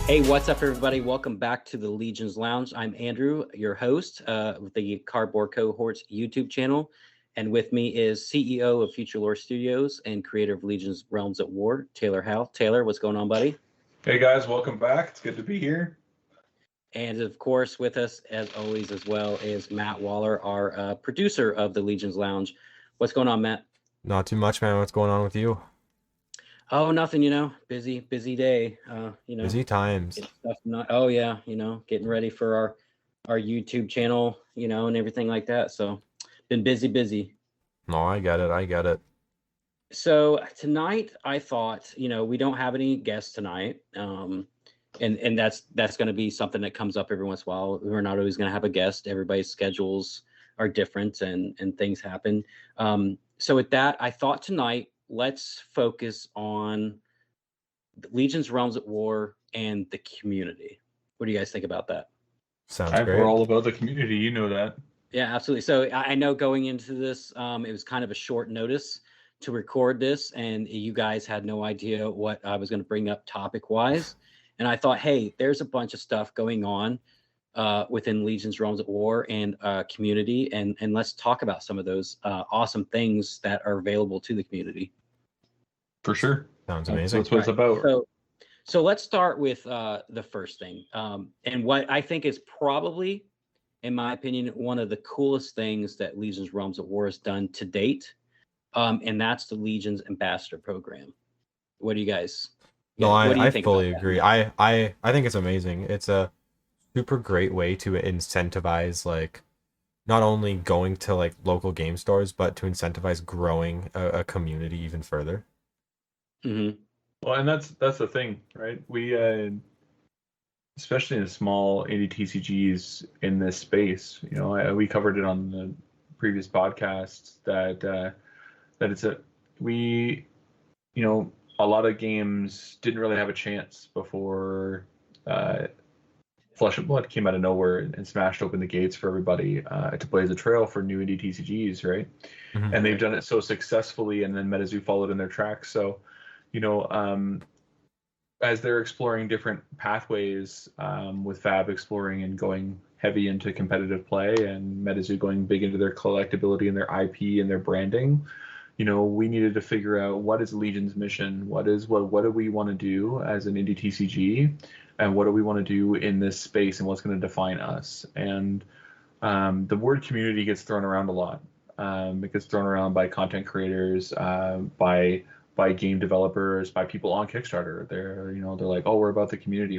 Hey, what's up, everybody? Welcome back to the Legions Lounge. I'm Andrew, your host with the Cardboard Cohorts YouTube channel. And with me is CEO of Future Lore Studios and creator of Legions Realms at War, Taylor Howe. Taylor, what's going on, buddy? Hey, guys. Welcome back. It's good to be here. And, of course, with us, as always, as well, is Matt Waller, our producer of the Legions Lounge. What's going on, Matt? Not too much, man. What's going on with you? Oh, nothing, busy day, Busy times. Oh yeah, getting ready for our YouTube channel, and everything like that. So been busy. No, I get it. So tonight I thought, we don't have any guests tonight. And that's going to be something that comes up every once in a while. We're not always going to have a guest. Everybody's schedules are different and things happen. So with that, I thought tonight, let's focus on Legion's Realms at War and the community. What do you guys think about that? Sounds great. We're all about the community. You know that. Yeah, absolutely. So I know going into this, it was kind of a short notice to record this, and you guys had no idea what I was going to bring up topic-wise. And I thought, hey, there's a bunch of stuff going on within Legion's Realms at War and community, and let's talk about some of those awesome things that are available to the community. For sure. Sounds amazing. That's what it's about. So let's start with the first thing, and what I think is probably, in my opinion, one of the coolest things that Legion's Realms at War has done to date, and that's the Legion's Ambassador Program. What do you guys? No, I fully agree. I think it's amazing. It's a super great way to incentivize, like, not only going to like local game stores, but to incentivize growing a community even further. Mm-hmm. Well, and that's the thing, right? We especially in small indie TCGs in this space, we covered it on the previous podcasts that it's a lot of games didn't really have a chance before Flesh and Blood came out of nowhere and smashed open the gates for everybody to blaze a trail for new indie TCGs, right? Mm-hmm. And they've done it so successfully, and then MetaZoo followed in their tracks. So, as they're exploring different pathways, with Fab exploring and going heavy into competitive play, and MetaZoo going big into their collectability and their IP and their branding, we needed to figure out what is Legion's mission, what do we want to do as an indie TCG, and what do we want to do in this space, and what's going to define us. And the word community gets thrown around a lot. It gets thrown around by content creators, by game developers, by people on Kickstarter. They're like, oh, we're about the community,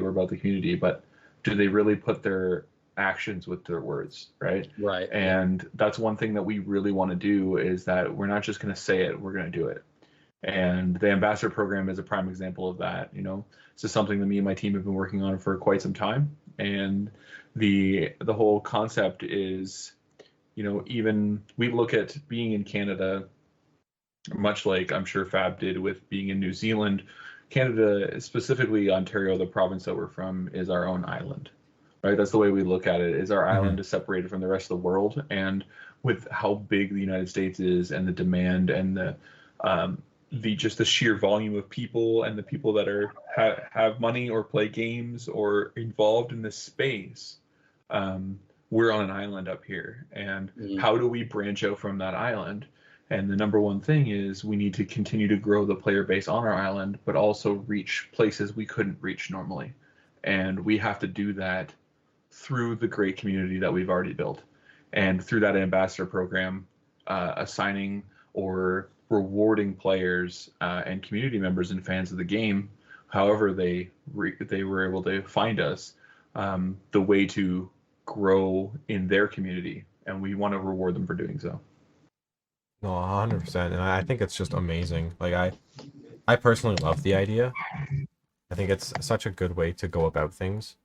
but do they really put their actions with their words, right? Right. And that's one thing that we really want to do, is that we're not just going to say it, we're going to do it. And the Ambassador Program is a prime example of that. This is something that me and my team have been working on for quite some time. And the whole concept is, even we look at being in Canada, much like I'm sure Fab did with being in New Zealand. Canada, specifically Ontario, the province that we're from, is our own island, right? That's the way we look at it, is our island is separated from the rest of the world. And with how big the United States is, and the demand, and the sheer volume of people, and the people that are have money or play games or involved in this space, we're on an island up here. And how do we branch out from that island? And the number one thing is we need to continue to grow the player base on our island, but also reach places we couldn't reach normally. And we have to do that through the great community that we've already built. And through that Ambassador Program, assigning or rewarding players and community members and fans of the game, however they were able to find us, the way to grow in their community. And we want to reward them for doing so. No, 100%. And I think it's just amazing. Like, I personally love the idea. I think it's such a good way to go about things,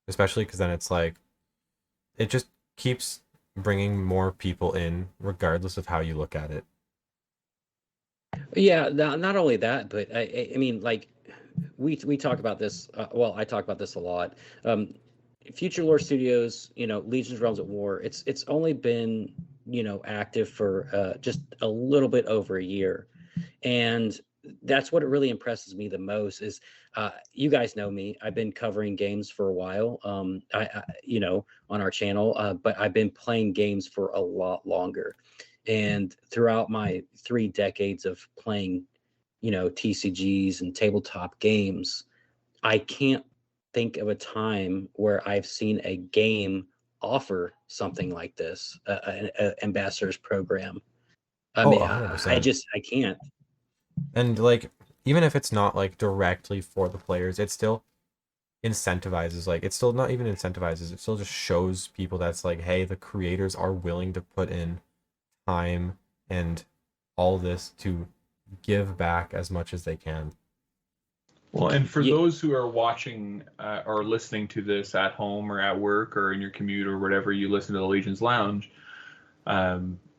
especially because then it's like, it just keeps bringing more people in, regardless of how you look at it. Yeah, not only that, but I mean, like, we talk about this. Well, I talk about this a lot. Future Lore Studios, Legion's Realms at War. It's only been active for just a little bit over a year, and that's what it really impresses me the most is, you guys know me. I've been covering games for a while, on our channel, but I've been playing games for a lot longer. And throughout my 3 decades of playing, TCGs and tabletop games, I can't think of a time where I've seen a game offer something like this, an ambassadors program. I mean, I 100%. I can't. And like, even if it's not like directly for the players, it still incentivizes, like, it's still not even incentivizes, it still just shows people that's like, hey, the creators are willing to put in time and all this to give back as much as they can. Well, and for Yeah. those who are watching or listening to this at home or at work or in your commute or whatever you listen to the Legion's Lounge,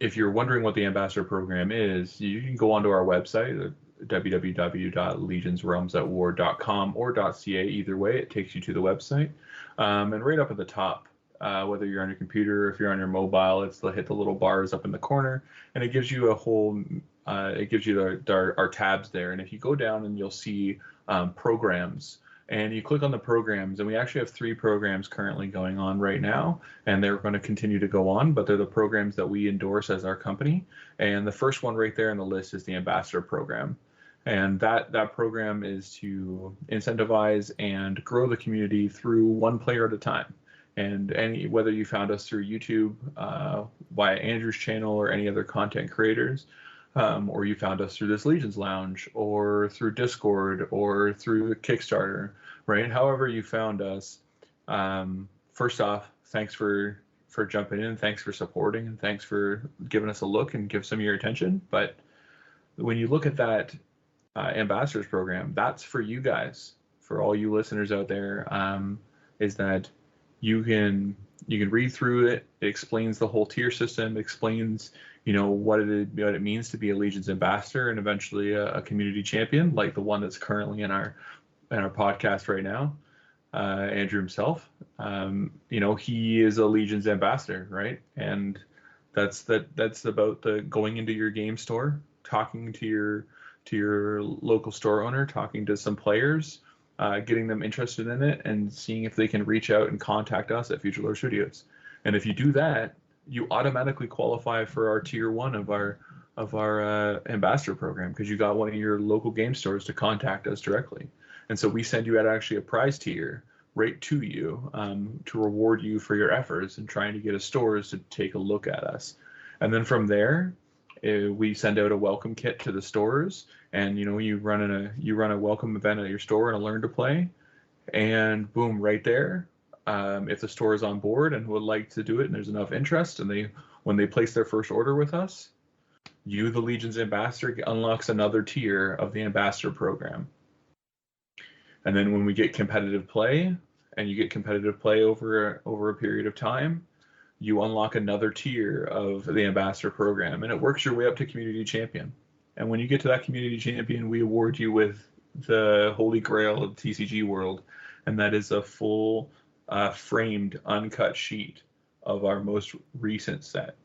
if you're wondering what the Ambassador Program is, you can go onto our website, www.legionsrealmsatwar.com or .ca. Either way, it takes you to the website. And right up at the top, whether you're on your computer or if you're on your mobile, hit the little bars up in the corner, and it gives you our tabs there. And if you go down and you'll see programs, and you click on the programs, and we actually have 3 programs currently going on right now, and they're going to continue to go on, but they're the programs that we endorse as our company. And the first one right there in the list is the Ambassador Program. And that program is to incentivize and grow the community through one player at a time. And whether you found us through YouTube, via Andrew's channel or any other content creators, or you found us through this Legion's Lounge, or through Discord, or through Kickstarter, right? However you found us, first off, thanks for jumping in, thanks for supporting, and thanks for giving us a look and give some of your attention. But when you look at that Ambassadors Program, that's for you guys, for all you listeners out there, is that you can read through it. It explains the whole tier system, explains what it means to be a Legion's ambassador and eventually a community champion, like the one that's currently in our podcast right now. Andrew himself, he is a Legion's ambassador, right? And that's about the going into your game store, talking to your local store owner, talking to some players, getting them interested in it, and seeing if they can reach out and contact us at Future Lore Studios. And if you do that, you automatically qualify for our tier 1 of our ambassador program, because you got one of your local game stores to contact us directly. And so we send you out actually a prize tier right to you, to reward you for your efforts in trying to get us stores to take a look at us. And then from there, we send out a welcome kit to the stores, and you run a welcome event at your store and a learn to play, and boom, right there. If the store is on board and would like to do it, and there's enough interest, and when they place their first order with us, you, the Legion's ambassador, unlocks another tier of the ambassador program. And then when we get competitive play, and you get competitive play over a period of time, you unlock another tier of the ambassador program, and it works your way up to community champion. And when you get to that community champion, we award you with the holy grail of the TCG world, and that is a full framed uncut sheet of our most recent set.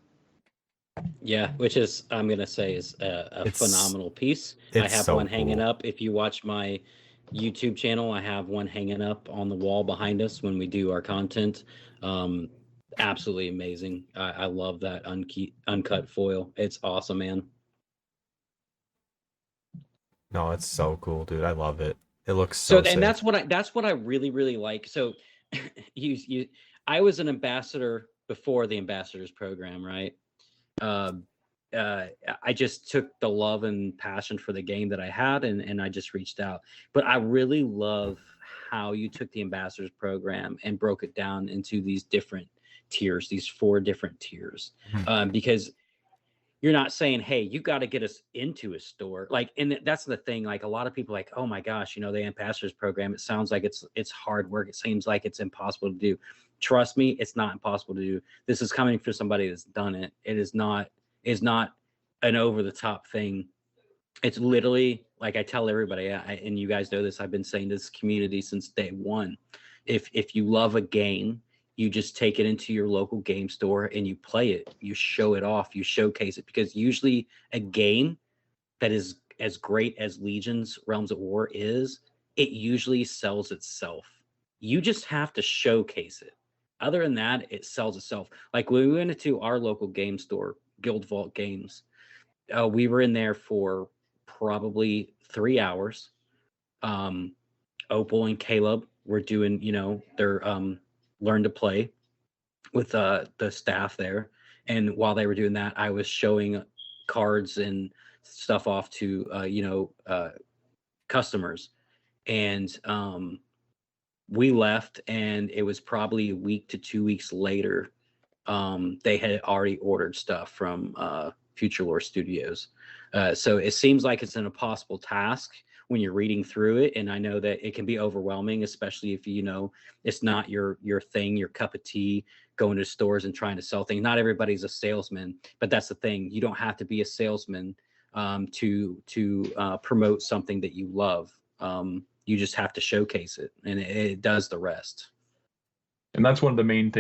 Yeah, which is, I'm gonna say, is a phenomenal piece. I have so one hanging cool. up. If you watch my YouTube channel, I have one hanging up on the wall behind us when we do our content. Absolutely amazing. I love that uncut foil. It's awesome, man. No, it's so cool, dude. I love it. It looks So sick. and that's what I really, really like. So I was an ambassador before the ambassadors program, right? I just took the love and passion for the game that I had, and I just reached out. But I really love how you took the ambassadors program and broke it down into these different tiers, these 4 different tiers, because you're not saying, hey, you got to get us into a store. Like, and that's the thing. Like, a lot of people like, oh my gosh, the ambassadors program, it sounds like it's hard work. It seems like it's impossible to do. Trust me, it's not impossible to do. This is coming from somebody that's done it. It is not an over the top thing. It's literally, like I tell everybody, and you guys know this, I've been saying this community since day one. If you love a game, you just take it into your local game store and you play it. You show it off. You showcase it, because usually a game that is as great as Legion's Realms at War is, it usually sells itself. You just have to showcase it. Other than that, it sells itself. Like when we went into our local game store, Guild Vault Games, we were in there for probably 3 hours. Opal and Caleb were doing, their learn to play with the staff there. And while they were doing that, I was showing cards and stuff off to, customers. And we left, and it was probably a week to 2 weeks later. They had already ordered stuff from Future Lore Studios. So it seems like it's an impossible task when you're reading through it. And I know that it can be overwhelming, especially if it's not your thing, your cup of tea, going to stores and trying to sell things. Not everybody's a salesman, but that's the thing. You don't have to be a salesman to promote something that you love. You just have to showcase it, and it does the rest. And that's one of the main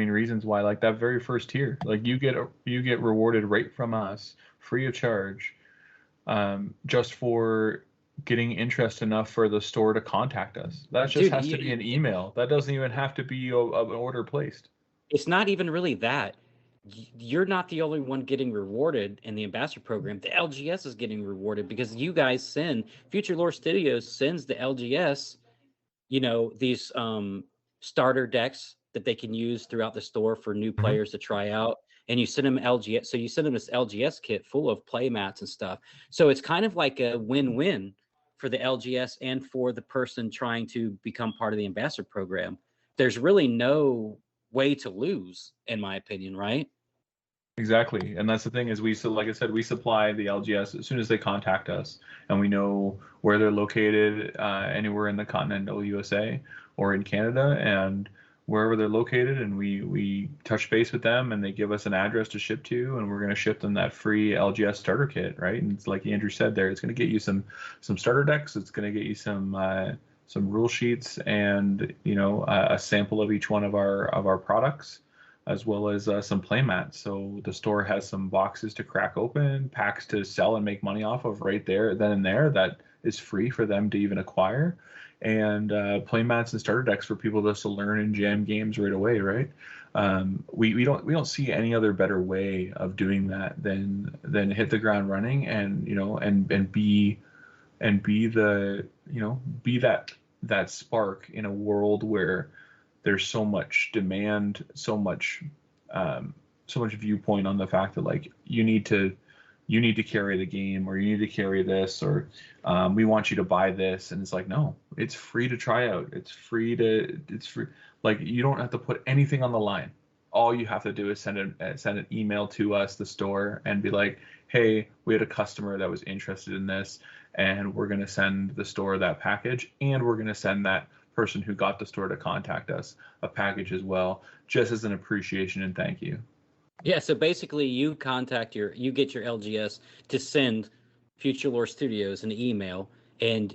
reasons why, like, that very first tier, like, you get rewarded right from us, free of charge, just for getting interest enough for the store to contact us. That just has to be an email. That doesn't even have to be an order placed. It's not even really that. You're not the only one getting rewarded in the ambassador program. The LGS is getting rewarded because you guys Future Lore Studios sends the LGS, these starter decks that they can use throughout the store for new players to try out. And you send them LGS. So you send them this LGS kit full of play mats and stuff. So it's kind of like a win-win for the LGS and for the person trying to become part of the ambassador program. There's really no way to lose, in my opinion, right? Exactly. And that's the thing is like I said, we supply the LGS as soon as they contact us, and we know where they're located, anywhere in the continental USA or in Canada, and wherever they're located, and we touch base with them, and they give us an address to ship to, and we're going to ship them that free LGS starter kit, right? And it's like Andrew said there, it's going to get you some starter decks, it's going to get you some rule sheets, and a sample of each one of our products, as well as some playmats. So the store has some boxes to crack open, packs to sell and make money off of right there, then and there, that is free for them to even acquire, and playmats and starter decks for people just to learn and jam games right away, right? We don't see any other better way of doing that than hit the ground running, and be that spark in a world where there's so much demand, so much viewpoint on the fact that, like, you need to carry the game, or you need to carry this, or we want you to buy this, and it's like, no, it's free to try out. It's free. Like, you don't have to put anything on the line. All you have to do is send an email to us, the store, and be like, hey, we had a customer that was interested in this, and we're going to send the store that package, and we're going to send that person who got the store to contact us a package as well, just as an appreciation and thank you. Yeah, so basically you get your LGS to send Future Lore Studios an email, and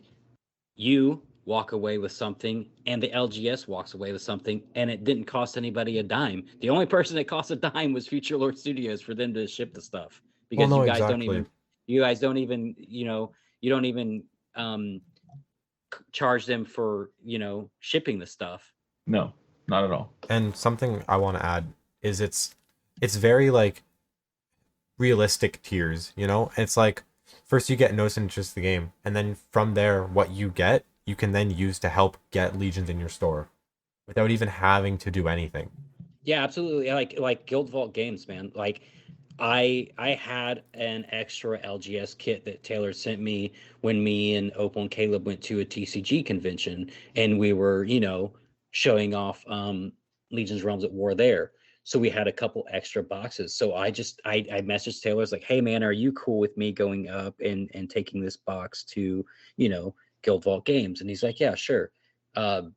you walk away with something, and the LGS walks away with something, and it didn't cost anybody a dime. The only person that cost a dime was Future Lore Studios for them to ship the stuff, because you guys don't even you don't even charge them for shipping the stuff. No, not at all. And something I want to add is it's very, like, realistic tiers, It's like, first you get notice and interest in the game, and then from there, what you get, you can then use to help get legions in your store without even having to do anything. Yeah, absolutely. Like Guild Vault Games, man. Like, I had an extra LGS kit that Taylor sent me when me and Opal and Caleb went to a TCG convention, and we were, showing off Legion's Realms at War there. So we had a couple extra boxes. So I messaged Taylor, I was like, hey man, are you cool with me going up and taking this box to, Guild Vault Games? And he's like, yeah, sure. And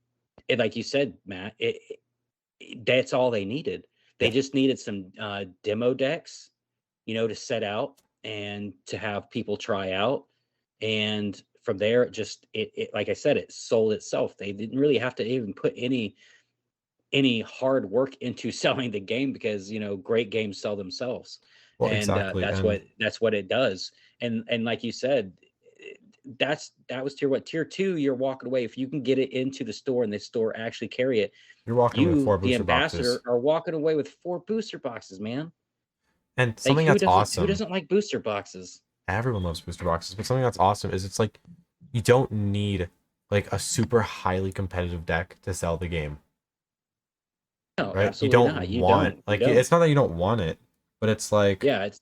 like you said, Matt, that's all they needed. They just needed some demo decks, to set out and to have people try out. And from there, it like I said, it sold itself. They didn't really have to even put any hard work into selling the game, because great games sell themselves. Well, And exactly. that's what it does. And like you said, that was tier what? Tier 2, you're walking away. If you can get it into the store and the store actually carry it, You're walking with you, 4 the booster ambassador, boxes. are walking away with 4 booster boxes, man. And Like something that's who awesome, doesn't like booster boxes? everyone loves booster boxes, but something that's awesome is it's like you don't need like a super highly competitive deck to sell the game, No, right? You absolutely not. don't You want don't. You like don't. it's not that you don't want it, but it's like Yeah, it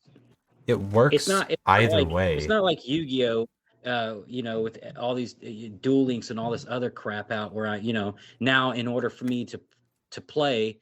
it's works not it's not either like it's way. not like Yu-Gi-Oh, with all these Duel Links and all this other crap out where now in order for me to play,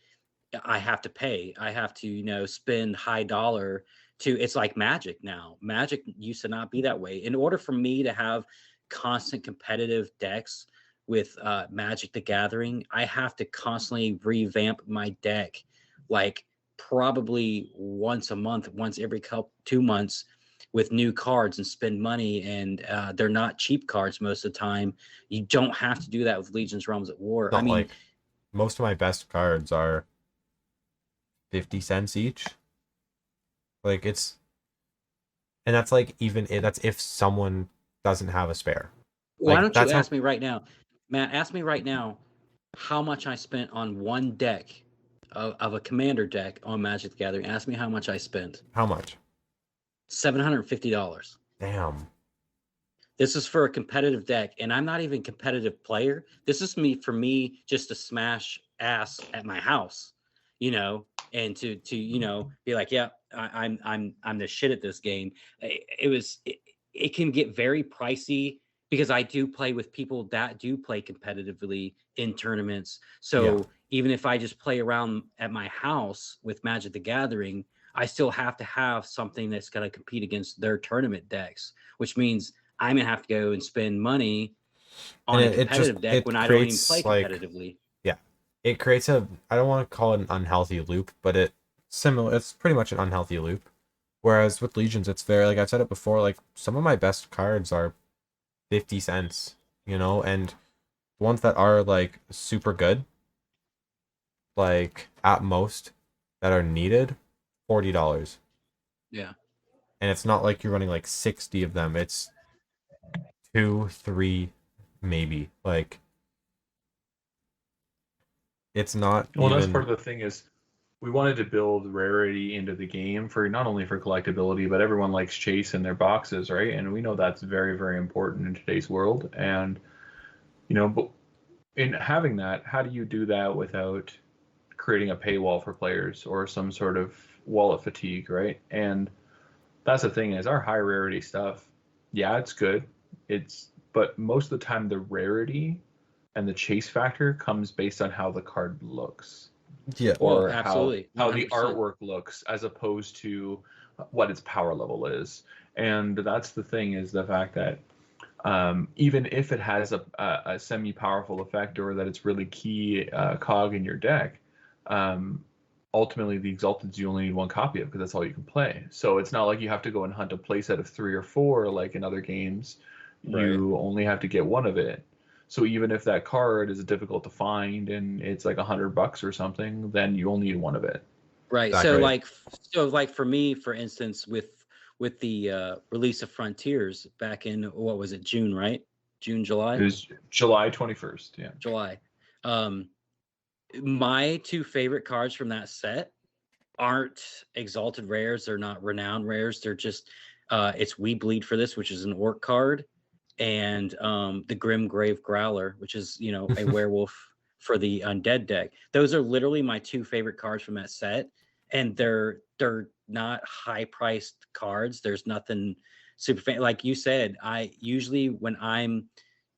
I have to pay. I have to, spend high dollar to. It's like Magic now. Magic used to not be that way. In order for me to have constant competitive decks with Magic the Gathering, I have to constantly revamp my deck, like probably once a month, once every couple 2 months, with new cards and spend money. And they're not cheap cards most of the time. You don't have to do that with Legion's Realms at War. I Not mean, like most of my best cards are 50 cents each. Like it's and that's like even that's if someone doesn't have a spare. why Like don't you that's how ask me right now, Matt? Ask me right now how much I spent on one deck of a commander deck on Magic the Gathering. Ask me how much I spent. how much? $750. Damn. This is for a competitive deck, and I'm not even a competitive player. This is for me just to smash ass at my house, and to be like, yeah, I'm the shit at this game. It can get very pricey because I do play with people that do play competitively in tournaments. Yeah. So even if I just play around at my house with Magic the Gathering, I still have to have something that's going to compete against their tournament decks, which means I'm gonna have to go and spend money And on a it just competitive deck it when I don't even play creates like competitively. yeah. It creates a I don't want to call it an unhealthy loop, but it's pretty much an unhealthy loop. Whereas with Legions it's very like I've said it before, like some of my best cards are 50 cents, and the ones that are like super good, like at most that are needed, $40. Yeah. And it's not like you're running like 60 of them. It's 2, 3, maybe. Like it's not Well, that's part even of the thing is we wanted to build rarity into the game for not only for collectability, but everyone likes chase in their boxes, right? And we know that's very, very important in today's world. And but in having that, how do you do that without creating a paywall for players or some sort of wallet fatigue, right? And that's the thing is our high rarity stuff, yeah, it's good. But most of the time the rarity and the chase factor comes based on how the card looks yeah. Well, or absolutely, how the 100%. artwork looks as opposed to what its power level is. And that's the thing is the fact that even if it has a semi-powerful effect or that it's really key cog in your deck, um, ultimately the Exalteds you only need one copy of because that's all you can play. So it's not like you have to go and hunt a playset of 3 or 4 like in other games. Right. You only have to get one of it. So even if that card is difficult to find and it's like $100 or something, then you only need one of it. Right. Exactly. So like for me, for instance, with the release of Frontiers back in, what was it, June, right? June, July? It was July 21st. Yeah. July. Um, my 2 favorite cards from that set aren't exalted rares. They're not renowned rares. They're just it's We Bleed for This, which is an orc card, and the Grim Grave Growler, which is a werewolf for the undead deck. Those are literally my 2 favorite cards from that set, and they're not high priced cards. There's nothing super like you said. I usually, when I'm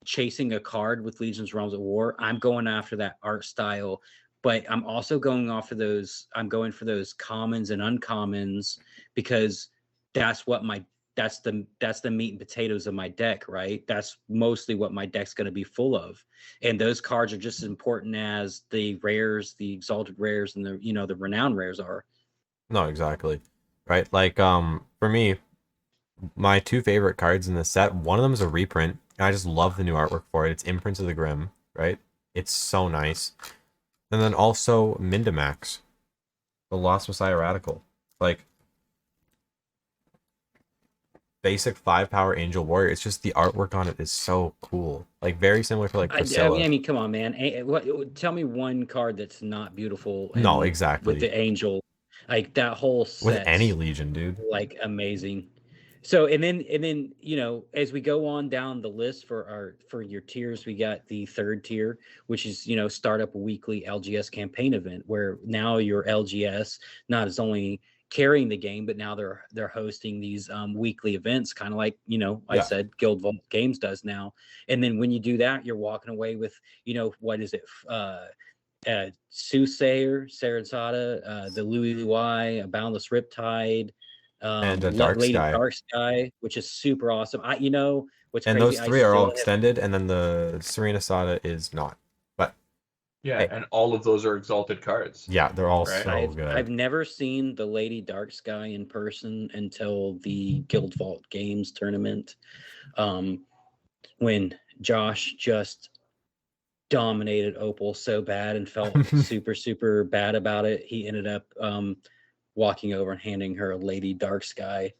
chasing a card with Legion's Realms of War, I'm going after that art style, but I'm also going off of those. I'm going for those commons and uncommons because that's what my that's the meat and potatoes of my deck, right? That's mostly what my deck's going to be full of, and those cards are just as important as the rares, the exalted rares, and the renowned rares are. No, exactly. Right? Like for me, my 2 favorite cards in the set, one of them is a reprint, and I just love the new artwork for it. It's Imprints of the Grim, right? It's so nice. And then also Mindamax, the Lost Messiah Radical. Like basic 5 power Angel Warrior. It's just the artwork on it is so cool. Like very similar to like Priscilla. I mean, come on, man. Tell me one card that's not beautiful No, and with exactly. the angel, like that whole With any set's Legion, dude. like amazing. So and then as we go on down the list for your tiers, we got the third tier, which is start up a weekly LGS campaign event where now your LGS not is only carrying the game, but now they're hosting these weekly events, kind of like I Yeah. said Guild Vault Games does now. And then when you do that, you're walking away with what is it? Soothsayer, Sarasota, the Louis Y, a Boundless Riptide, And a Dark Lady Sky. Dark Sky, which is super awesome. What's And crazy? those I three are all still have, extended, and then the Serena Sada is not. But Yeah, hey, and all of those are exalted cards. yeah, they're all Right. so I've good. never seen the Lady Dark Sky in person until the Guild Vault Games tournament, when Josh just dominated Opal so bad and felt super super bad about it. He ended up walking over and handing her a Lady Dark Sky,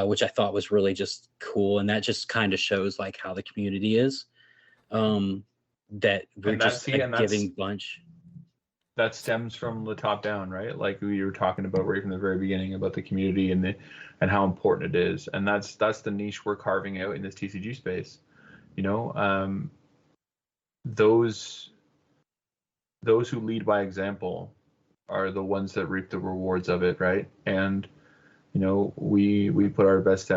which I thought was really just cool, and that just kind of shows like how the community is. That we're And just a and giving bunch. that stems from the top down, right? Like we were talking about right from the very beginning about the community and how important it is, and that's the niche we're carving out in this TCG space. Those who lead by example are the ones that reap the rewards of it, right? And we put our best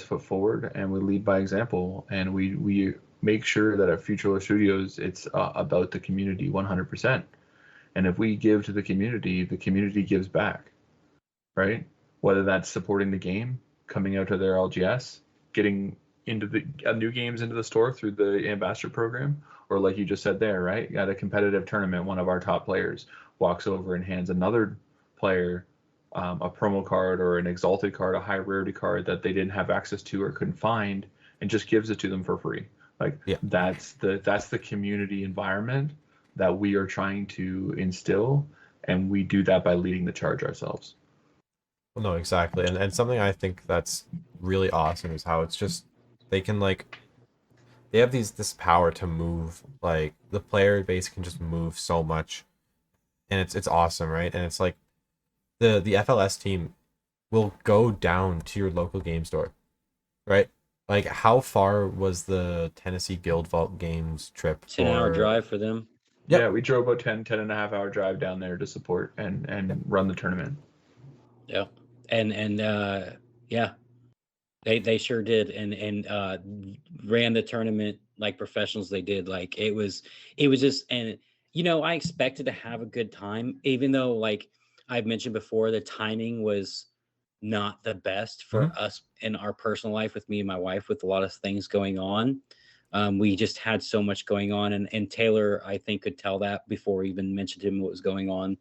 foot forward, and we lead by example, and we make sure that at Future Studios it's about the community 100%. And if we give to the community gives back, right? Whether that's supporting the game, coming out to their LGS, getting into the new games into the store through the ambassador program, or like you just said there, right? At a competitive tournament, one of our top players walks over and hands another player a promo card or an exalted card, a high rarity card that they didn't have access to or couldn't find, and just gives it to them for free. Like that's the community environment that we are trying to instill, and we do that by leading the charge ourselves. Well, no, exactly. And something I think that's really awesome is how it's just they can like they have this power to move, like the player base can just move so much, and it's awesome, right? And it's like the FLS team will go down to your local game store, right? Like how far was the Tennessee Guild Vault Games trip? 10-hour drive for them. Yep. Yeah, we drove about 10 and a half hour drive down there to support and run the tournament. Yeah. And yeah, they sure did, and ran the tournament like professionals. They did. Like it was just, and I expected to have a good time, even though like I've mentioned before, the timing was not the best for us in our personal life with me and my wife, with a lot of things going on. We just had so much going on, and Taylor, I think, could tell that before we even mentioned to him what was going on,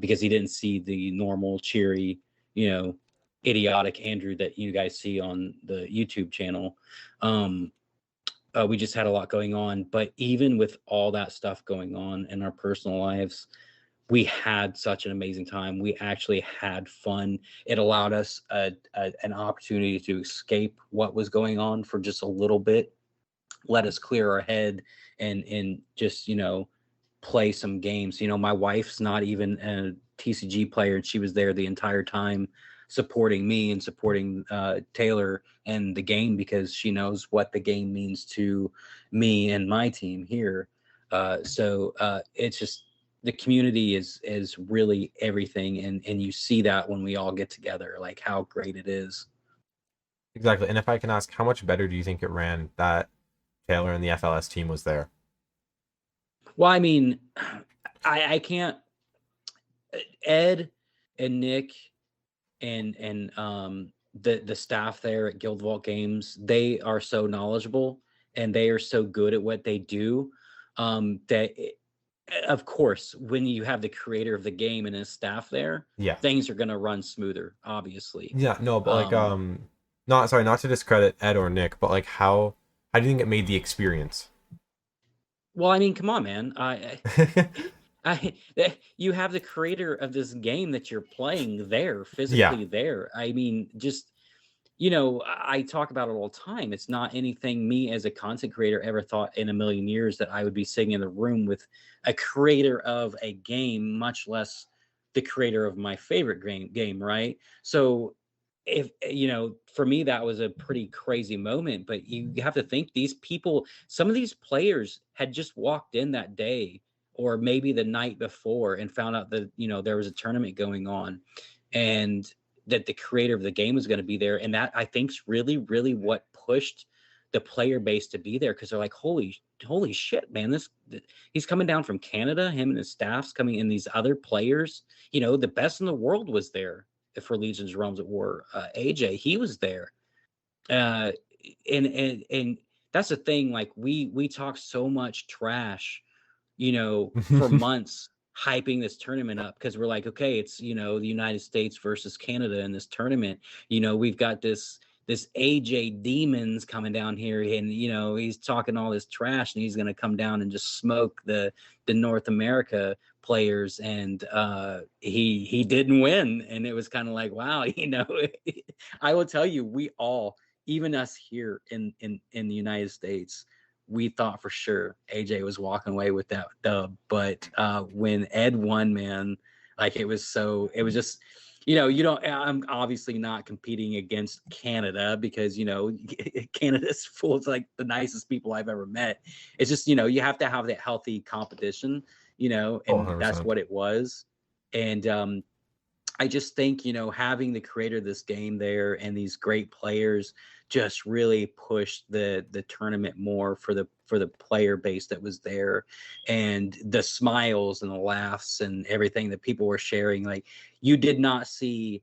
because he didn't see the normal cheery, idiotic Andrew that you guys see on the YouTube channel. We just had a lot going on, but even with all that stuff going on in our personal lives, we had such an amazing time. We actually had fun. It allowed us an opportunity to escape what was going on for just a little bit, let us clear our head and just play some games. My wife's not even a TCG player, and she was there the entire time supporting me and supporting Taylor and the game, because she knows what the game means to me and my team here. So it's just, the community is really everything, and you see that when we all get together, like how great it is. Exactly. And if I can ask, how much better do you think it ran that Taylor and the FLS team was there? Well, I mean, I can't. Ed and Nick and the staff there at Guild Vault Games, they are so knowledgeable and they are so good at what they do, of course, when you have the creator of the game and his staff there, things are going to run smoother, obviously. Yeah, no, but like not to discredit Ed or Nick, but like how do you think it made the experience? Well, I mean, come on, man. You have the creator of this game that you're playing there, physically there. I mean, just you know, I talk about it all the time. It's not anything me as a content creator ever thought in a million years that I would be sitting in the room with a creator of a game, much less the creator of my favorite game, right? So if you know, for me that was a pretty crazy moment, but you have to think these people, some of these players had just walked in that day or maybe the night before and found out that, you know, there was a tournament going on and that the creator of the game was going to be there. And that I think is really, really what pushed the player base to be there, because they're like, holy shit, man, he's coming down from Canada, him and his staff's coming in, these other players, you know, the best in the world was there for Legion's Realms at War. AJ, he was there. And that's the thing, like we talk so much trash, you know, for months hyping this tournament up because we're like, okay, it's, you know, the United States versus Canada in this tournament. You know, we've got this AJ Demons coming down here, and you know, he's talking all this trash, and he's going to come down and just smoke the North America players, and he didn't win, and it was kind of like, wow, you know. I will tell you, we all, even us here in the United States, we thought for sure AJ was walking away with that dub. But when Ed won, man, like it was just, you know, I'm obviously not competing against Canada because, you know, Canada's full of like the nicest people I've ever met. It's just, you know, you have to have that healthy competition, you know, and that's what it was. And I just think, you know, having the creator of this game there and these great players just really pushed the tournament more for the player base that was there, and the smiles and the laughs and everything that people were sharing. Like, you did not see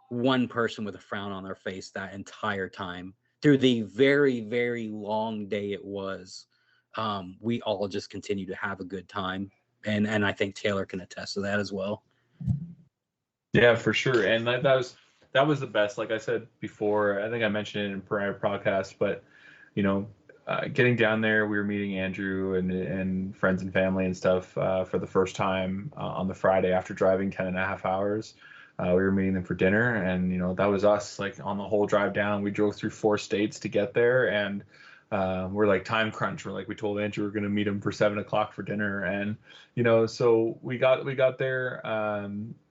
one person with a frown on their face that entire time through the very, very long day it was. We all just continued to have a good time, and I think Taylor can attest to that as well. Yeah, for sure. And that was the best. Like I said before, I think I mentioned it in prior podcast, but you know, getting down there, we were meeting Andrew and friends and family and stuff for the first time on the Friday after driving 10.5 hours. We were meeting them for dinner, and you know, that was us. Like on the whole drive down, we drove through 4 states to get there, and we're like time crunch. We're like, we told Andrew we're gonna meet him for 7 o'clock for dinner, and you know, so we got there,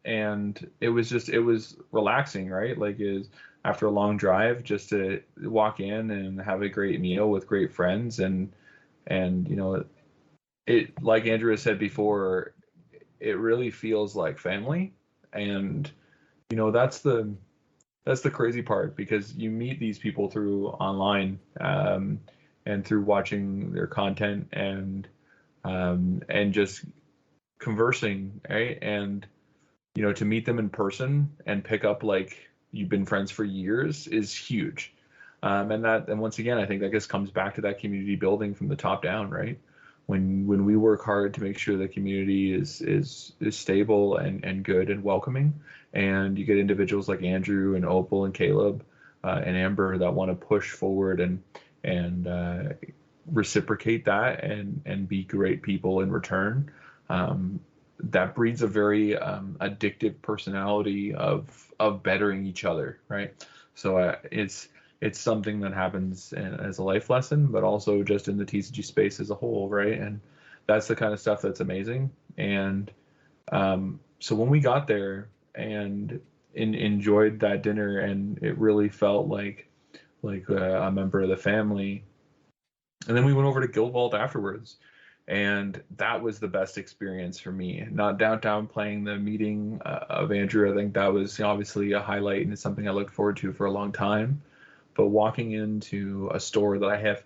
and it was relaxing, right? Like, is after a long drive, just to walk in and have a great meal with great friends, and you know, it like Andrew has said before, it really feels like family, and you know, that's the crazy part, because you meet these people through online, and through watching their content, and just conversing, right? And you know, to meet them in person and pick up like you've been friends for years is huge. And once again, I think that just comes back to that community building from the top down, right? When we work hard to make sure the community is stable and good and welcoming, and you get individuals like Andrew and Opal and Caleb and Amber that want to push forward and reciprocate that and be great people in return, that breeds a very addictive personality of bettering each other, right? So it's something that happens as a life lesson, but also just in the TCG space as a whole, right? And that's the kind of stuff that's amazing. And so when we got there and enjoyed that dinner, and it really felt like a member of the family. And then we went over to Guild Vault afterwards, and that was the best experience for me. Not downtown playing the meeting of Andrew. I think that was obviously a highlight, and it's something I looked forward to for a long time. But walking into a store that I have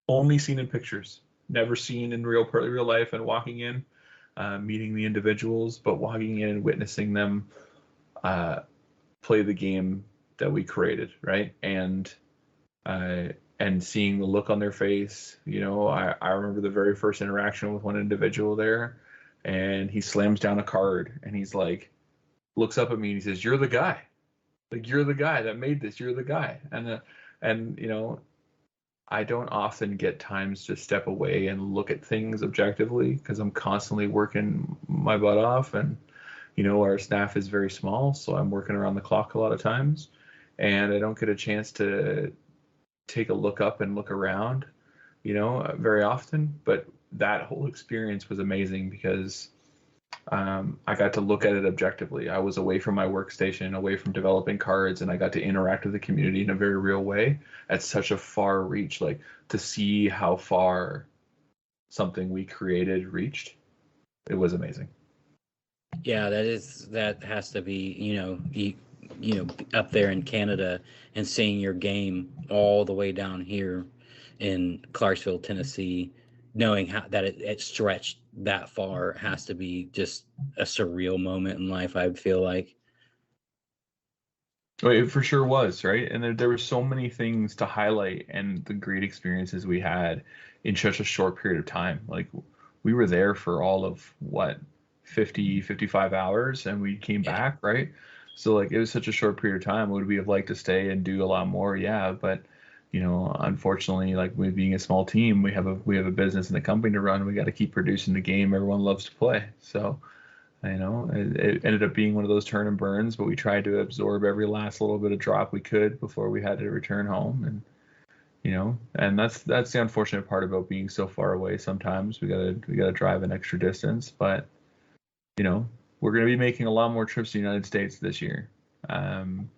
only seen in pictures, never seen in real life, and walking in, meeting the individuals, but walking in and witnessing them play the game that we created, right? And seeing the look on their face. You know, I remember the very first interaction with one individual there, and he slams down a card, and he's like, looks up at me, and he says, "You're the guy. Like, you're the guy that made this. You're the guy." And you know, I don't often get times to step away and look at things objectively, because I'm constantly working my butt off, and you know, our staff is very small, so I'm working around the clock a lot of times. and I don't get a chance to take a look up and look around, very often. But that whole experience was amazing because I got to look at it objectively. I was away from my workstation, away from developing cards, and I got to interact with the community in a very real way at such a far reach. Like, to see how far something we created reached, it was amazing. Yeah, that has to be, up there in Canada and seeing your game all the way down here in Clarksville, Tennessee, knowing how that it stretched that far has to be just a surreal moment in life, I feel like. Oh, it for sure was, right? And there were so many things to highlight and the great experiences we had in such a short period of time. Like, we were there for all of what, 50, 55 hours, and we came Yeah. back, right? So like, it was such a short period of time. Would we have liked to stay and do a lot more? Yeah, but unfortunately, like, with being a small team, we have a business and a company to run. We got to keep producing the game everyone loves to play. So it ended up being one of those turn and burns, but we tried to absorb every last little bit of drop we could before we had to return home. And that's the unfortunate part about being so far away. Sometimes we gotta drive an extra distance, but we're gonna be making a lot more trips to the United States this year, and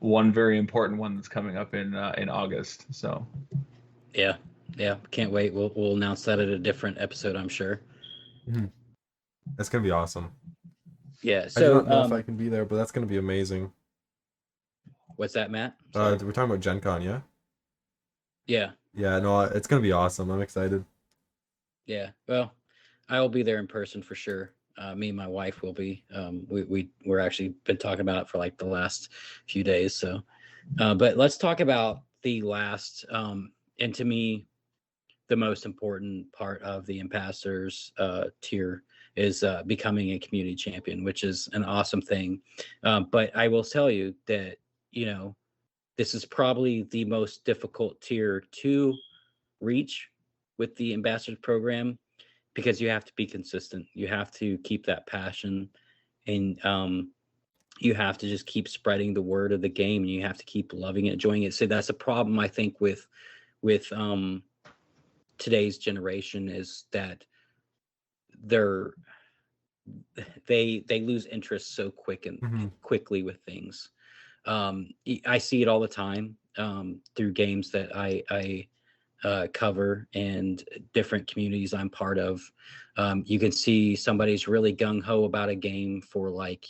one very important one that's coming up in August. So Yeah, can't wait. We'll announce that at a different episode, I'm sure. That's gonna be awesome. Yeah. I do So not know if I can be there, but that's gonna be amazing. what's that, Matt? We're talking about Gen Con, yeah? Yeah. Yeah, no, it's gonna be awesome. I'm excited. Yeah. Well, I will be there in person for sure. Me and my wife will be. We're actually been talking about it for like the last few days. So, but let's talk about the last, and to me, the most important part of the ambassadors tier is becoming a community champion, which is an awesome thing. But I will tell you that this is probably the most difficult tier to reach with the ambassador program, because you have to be consistent. You have to keep that passion, and you have to just keep spreading the word of the game, and you have to keep loving it, enjoying it. So that's a problem, I think, with today's generation, is that they're they lose interest so quickly with things. I see it all the time through games that I cover and different communities I'm part of. You can see somebody's really gung-ho about a game for like,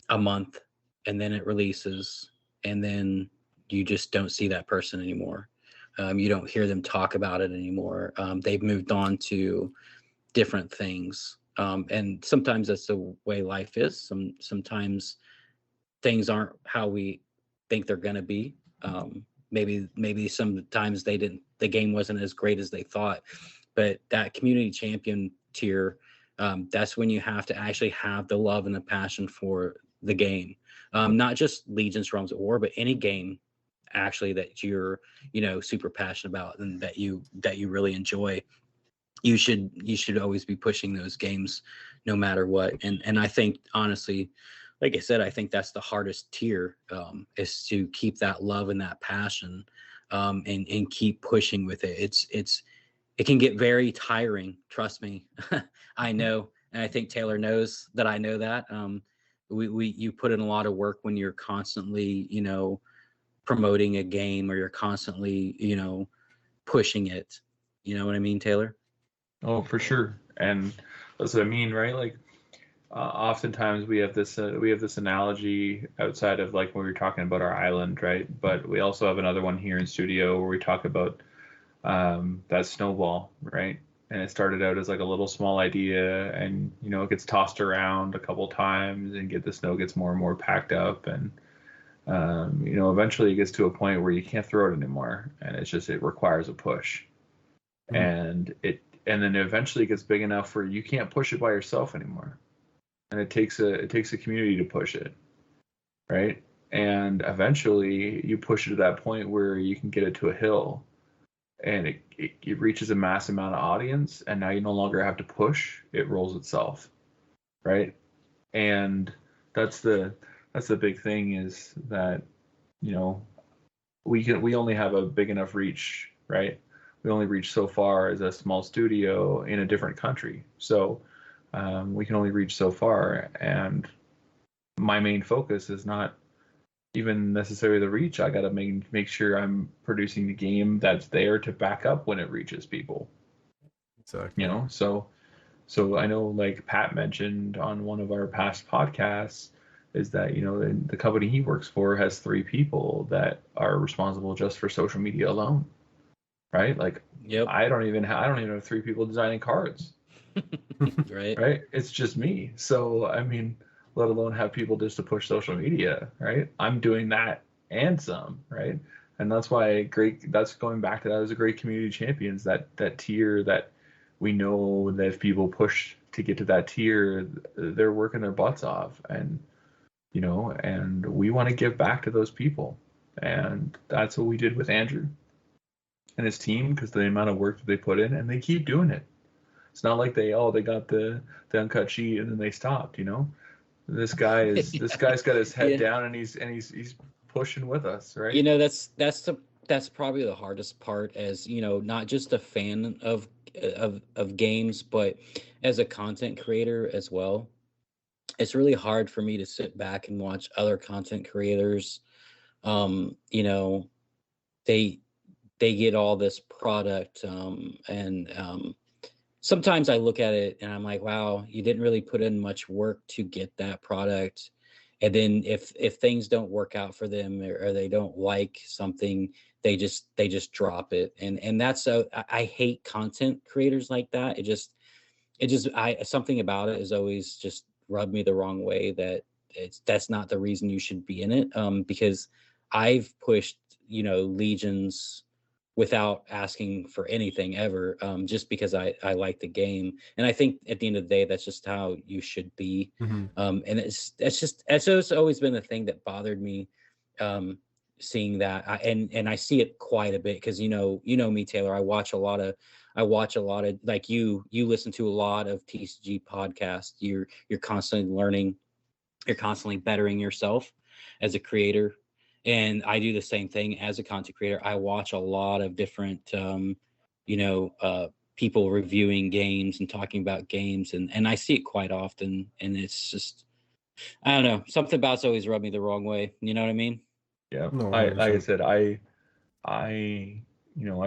a month, and then it releases, and then you just don't see that person anymore. You don't hear them talk about it anymore. They've moved on to different things. And sometimes that's the way life is. Sometimes things aren't how we think they're going to be. Maybe sometimes the game wasn't as great as they thought. But that community champion tier, that's when you have to actually have the love and the passion for the game. Not just Legions, Realms of War, but any game actually that you're super passionate about and that you really enjoy. You should always be pushing those games no matter what. And I think, honestly, like I said, I think that's the hardest tier, is to keep that love and that passion, and keep pushing with it. It can get very tiring, trust me. I know, and I think Taylor knows that I know that. You put in a lot of work when you're constantly promoting a game, or you're constantly pushing it. You know what I mean, Taylor? Oh, for sure. And that's what I mean, right? Like, oftentimes we have this analogy outside of, like, when we were talking about our island, right? But we also have another one here in studio where we talk about that snowball, right? And it started out as like a little small idea, and it gets tossed around a couple times, and the snow gets more and more packed up, and eventually it gets to a point where you can't throw it anymore, and it requires a push. And then eventually it gets big enough where you can't push it by yourself anymore, and it takes a community to push it, right? And eventually you push it to that point where you can get it to a hill, and it reaches a mass amount of audience, and now you no longer have to push, it rolls itself, right? And that's the that's the big thing, is that, you know, we only have a big enough reach, right? We only reach so far as a small studio in a different country. So we can only reach so far, and my main focus is not even necessarily the reach. I got to make sure I'm producing the game that's there to back up when it reaches people. Exactly. You know, so I know, like Pat mentioned on one of our past podcasts, is that, you know, the company he works for has 3 people that are responsible just for social media alone, right? Like, Yep. I don't even have 3 people designing cards, Right. right? It's just me. So I mean, let alone have people just to push social media, right? I'm doing that and some, right? And that's why that's going back to that as a great community champions, that tier that we know that if people push to get to that tier, they're working their butts off, and you know, and we want to give back to those people. And that's what we did with Andrew and his team, because the amount of work that they put in, and they keep doing it. It's not like they got the uncut sheet and then they stopped, you know. This guy's got his head Yeah. down, and he's pushing with us, right? You know, that's probably the hardest part, as you know, not just a fan of games, but as a content creator as well. It's really hard for me to sit back and watch other content creators. You know, they they get all this product, and sometimes I look at it and I'm like, wow, you didn't really put in much work to get that product. And then if things don't work out for them, or they don't like something, they just drop it. And that's so I hate content creators like that. It just I something about it has always just rubbed me the wrong way, that that's not the reason you should be in it. Because I've pushed, legions without asking for anything ever, just because I like the game. And I think at the end of the day, that's just how you should be. Mm-hmm. And it's always been the thing that bothered me, seeing that. And I see it quite a bit, because me, Taylor. I watch a lot of, like, you listen to a lot of TCG podcasts. You're constantly learning, you're constantly bettering yourself as a creator. And I do the same thing as a content creator. I watch a lot of different, people reviewing games and talking about games, and I see it quite often. And it's just, I don't know, something about it's always rubbed me the wrong way. You know what I mean? Yeah. No, Like I 100%. said, I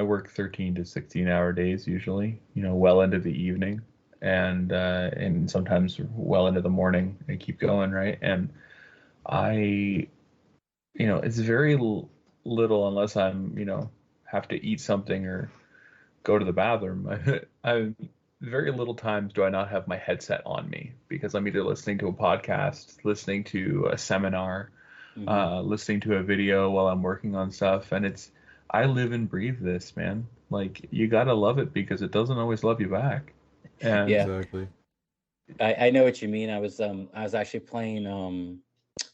work 13 to 16-hour days usually, well into the evening, and sometimes well into the morning, and keep going, right? And I, it's very little, unless I'm, have to eat something or go to the bathroom. I very little times do I not have my headset on me, because I'm either listening to a podcast, listening to a seminar, Mm-hmm. listening to a video while I'm working on stuff. And I live and breathe this, man. Like, you gotta love it, because it doesn't always love you back. And Yeah, Exactly. I know what you mean. I was actually playing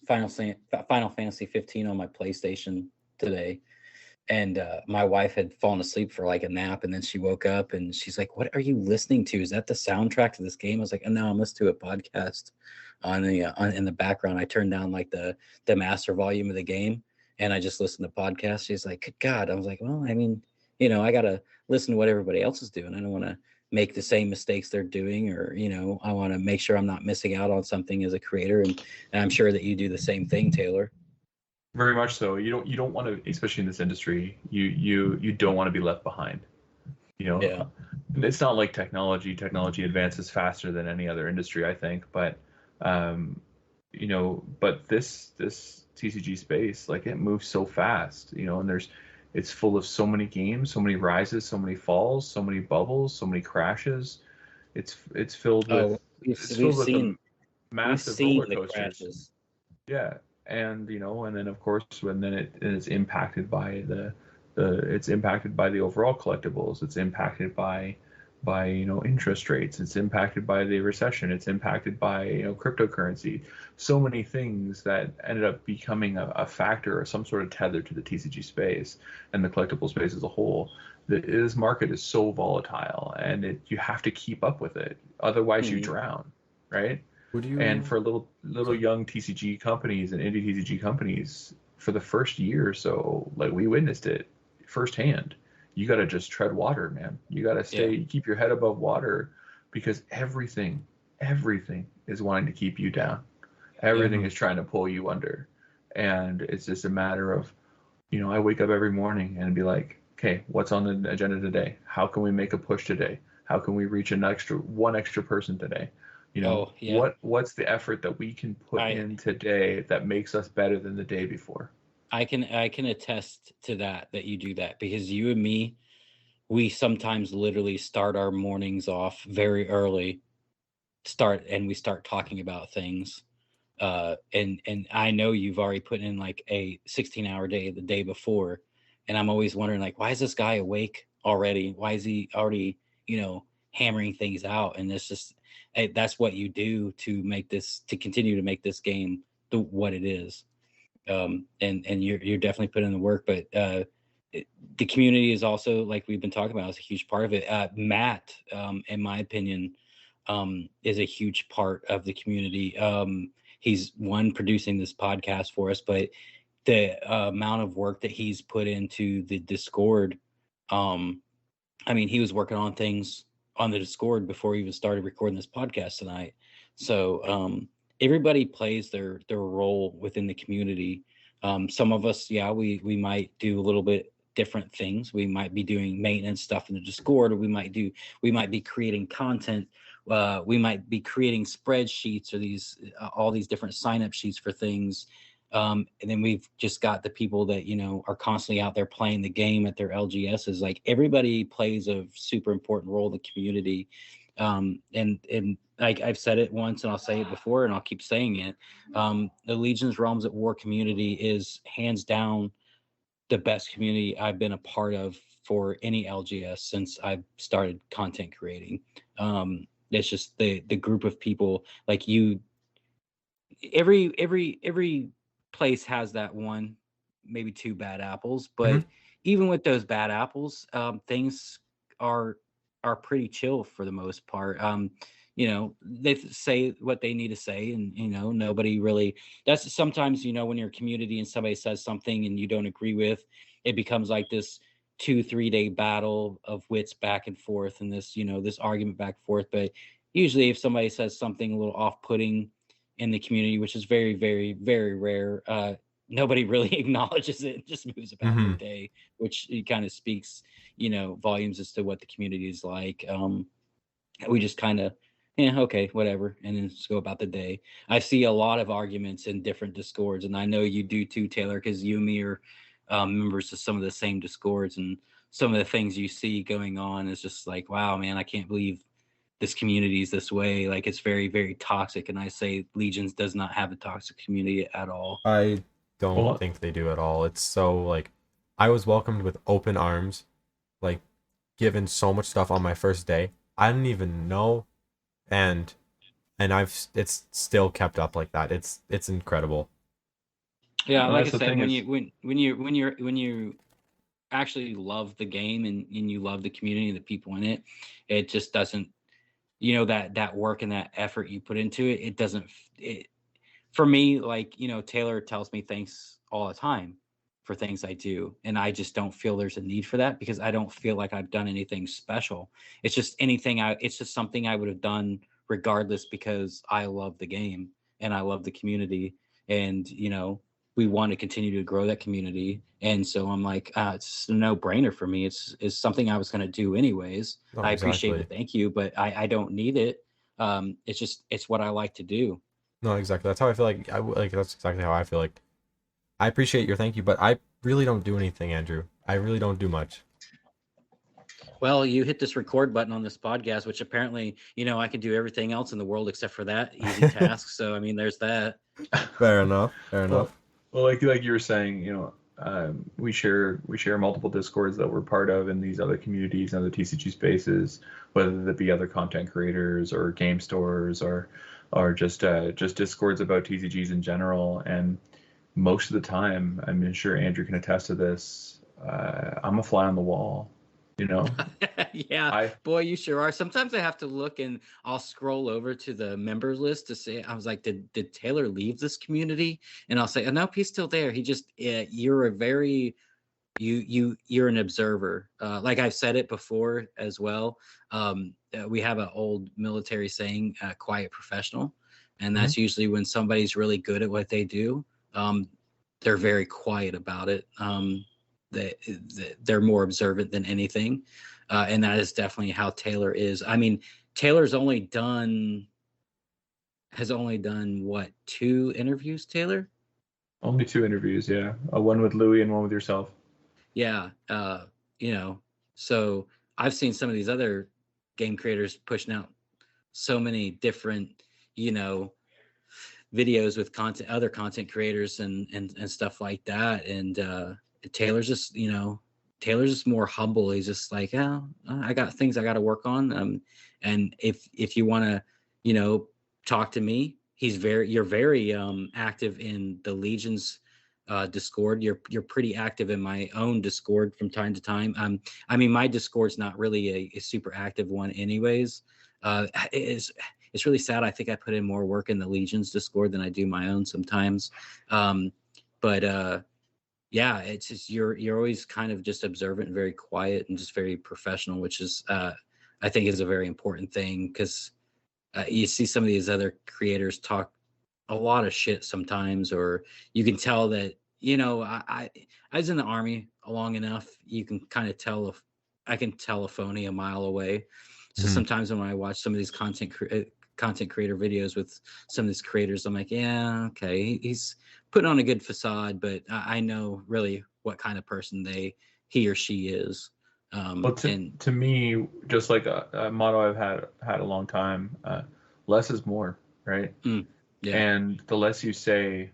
Final Fantasy 15 on my PlayStation today, and my wife had fallen asleep for like a nap, and then she woke up and she's like, "What are you listening to? Is that the soundtrack to this game?" I was like, "Oh, no, I'm listening to a podcast in the background." I turned down like the master volume of the game, and I just listened to podcasts. She's like, "Good God!" I was like, "Well, I mean, I gotta listen to what everybody else is doing. I don't want to make the same mistakes they're doing, or I want to make sure I'm not missing out on something as a creator." And I'm sure that you do the same thing, Taylor. very much so. You don't want to, especially in this industry, you don't want to be left behind. You know, Yeah. it's not like technology advances faster than any other industry, I think, but but this TCG space, like, it moves so fast, and it's full of so many games, so many rises, so many falls, so many bubbles, so many crashes. It's filled with Oh, we've it's we've filled with seen we've massive seen roller the coasters. crashes. Yeah, and then of course, when then it's impacted by it's impacted by the overall collectibles. It's impacted by interest rates. It's impacted by the recession. It's impacted by cryptocurrency. So many things that ended up becoming a factor or some sort of tether to the TCG space and the collectible space as a whole. This market is so volatile, and you have to keep up with it. Otherwise, you Mhm. drown, right? Would And you? for little Sorry. young TCG companies and indie TCG companies, for the first year or so, like we witnessed it firsthand. You got to just tread water, man. You got to Yeah. keep your head above water, because everything is wanting to keep you down. Yep. Everything Mhm. is trying to pull you under. And it's just a matter of, I wake up every morning and be like, okay, what's on the agenda today? How can we make a push today? How can we reach one extra person today? Oh, yeah. What's the effort that we can put I in today that makes us better than the day before? I can attest to that you do that, because you and me, we sometimes literally start our mornings off very early, and we start talking about things. And I know you've already put in like a 16-hour day the day before, and I'm always wondering, like, why is this guy awake already? Why is he already, hammering things out? And it's just, that's what you do to continue to make this game what it is. And you're definitely putting in the work, but it, the community is also, like we've been talking about, is a huge part of it. Matt, in my opinion, is a huge part of the community. He's one producing this podcast for us, but the amount of work that he's put into the Discord, um, I mean, he was working on things on the Discord before we even started recording this podcast tonight. So everybody plays their role within the community. Some of us, yeah, we might do a little bit different things. We might be doing maintenance stuff in the Discord, or we might be creating content. We might be creating spreadsheets, or these all these different sign up sheets for things. And then we've just got the people that, are constantly out there playing the game at their LGSs. Like, everybody plays a super important role in the community. And like I've said it once, and I'll say it before, and I'll keep saying it. The Legions Realms at War community is hands down the best community I've been a part of for any LGS since I've started content creating. It's just the group of people like you. Every place has that one, maybe two bad apples, Mhm. but even with those bad apples, things are are pretty chill for the most part. They say what they need to say, and nobody really. That's sometimes, when you're a community and somebody says something and you don't agree with, it becomes like this 2 3 day battle of wits back and forth, and this argument back and forth. But usually, if somebody says something a little off-putting in the community, which is very, very, very rare, nobody really acknowledges it and just moves about their Mhm. day, which it kind of speaks, volumes as to what the community is like. We just kind of, yeah, okay, whatever, and then just go about the day. I see a lot of arguments in different discords, and I know you do too, Taylor, because you and me are members of some of the same discords, and some of the things you see going on is just like, wow, man, I can't believe this community is this way. Like, it's very, very toxic, and I say Legions does not have a toxic community at all. I don't Well, think they do at all. It's so like I was welcomed with open arms, like given so much stuff on my first day. I didn't even know, and it's still kept up like that. It's incredible. Yeah, and like I that's the said, thing is, when you actually love the game, and you love the community and the people in it, it just doesn't, that work and that effort you put into it, it doesn't it for me, like, Taylor tells me thanks all the time for things I do, and I just don't feel there's a need for that, because I don't feel like I've done anything special. It's just something I would have done regardless, because I love the game and I love the community, and we want to continue to grow that community. And so I'm like, it's a no-brainer for me. It's something I was going to do anyways. No, I appreciate the exactly. thank you, but I don't need it. It's what I like to do. No, exactly. That's how I feel like like that's exactly how I feel like. I appreciate your thank you, but I really don't do anything, Andrew. I really don't do much. Well, you hit this record button on this podcast, which apparently, I can do everything else in the world except for that easy task. So, I mean, there's that. Fair enough. Fair well, enough. like you were saying, we share multiple discords that we're part of in these other communities and other TCG spaces, whether that be other content creators or game stores or just discords about TCGs in general. And most of the time, I'm sure Andrew can attest to this. I'm a fly on the wall. You know, Yeah, boy, you sure are. Sometimes I have to look and I'll scroll over to the members list to say, I was like, did Taylor leave this community? And I'll say, oh, nope, he's still there. He just, you're a very, you're an observer. Like I've said it before as well. We have an old military saying, quiet professional. And that's usually when somebody's really good at what they do. They're very quiet about it. They're more observant than anything, and that is definitely how Taylor is. I mean, Taylor's has only done what, 2 interviews, Taylor? Only 2 interviews, yeah. One with Louis and one with yourself. Yeah, you know, so I've seen some of these other game creators pushing out so many different, you know, videos with other content creators and stuff like that, and Taylor's just, you know, Taylor's just more humble. He's just like, oh, I got things I got to work on. And if you want to, you know, talk to me, you're very active in the Legion's Discord. You're pretty active in my own Discord from time to time. I mean, my Discord's not really a super active one, anyways. It's really sad. I think I put in more work in the Legion's Discord than I do my own sometimes. But yeah, it's just you're always kind of just observant and very quiet and just very professional, which is I think is a very important thing, because you see some of these other creators talk a lot of shit sometimes, or you can tell that, you know, I was in the Army long enough. You can kind of tell if I can tell a phony a mile away. So sometimes when I watch some of these content creator videos with some of these creators, I'm like, yeah, okay, he's putting on a good facade, but I know really what kind of person he or she is. Well, to me, just like a motto I've had a long time, less is more, right? Yeah. And the less you say,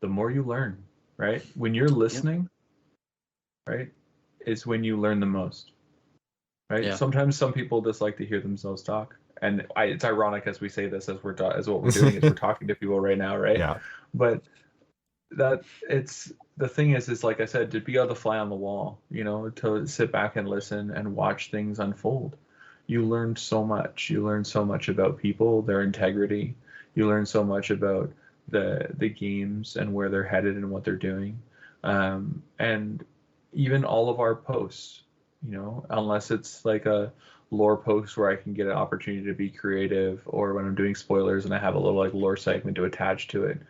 the more you learn, right? When you're listening, right, is when you learn the most, right? Yeah. Sometimes some people just like to hear themselves talk. And it's ironic as we say this, as what we're doing is we're talking to people right now, right? Yeah. But the thing is like I said, to be the fly on the wall, you know, to sit back and listen and watch things unfold. You learn so much. You learn so much about people, their integrity. You learn so much about the games and where they're headed and what they're doing. And even all of our posts, you know, unless it's like a lore post where I can get an opportunity to be creative, or when I'm doing spoilers and I have a little like lore segment to attach to it,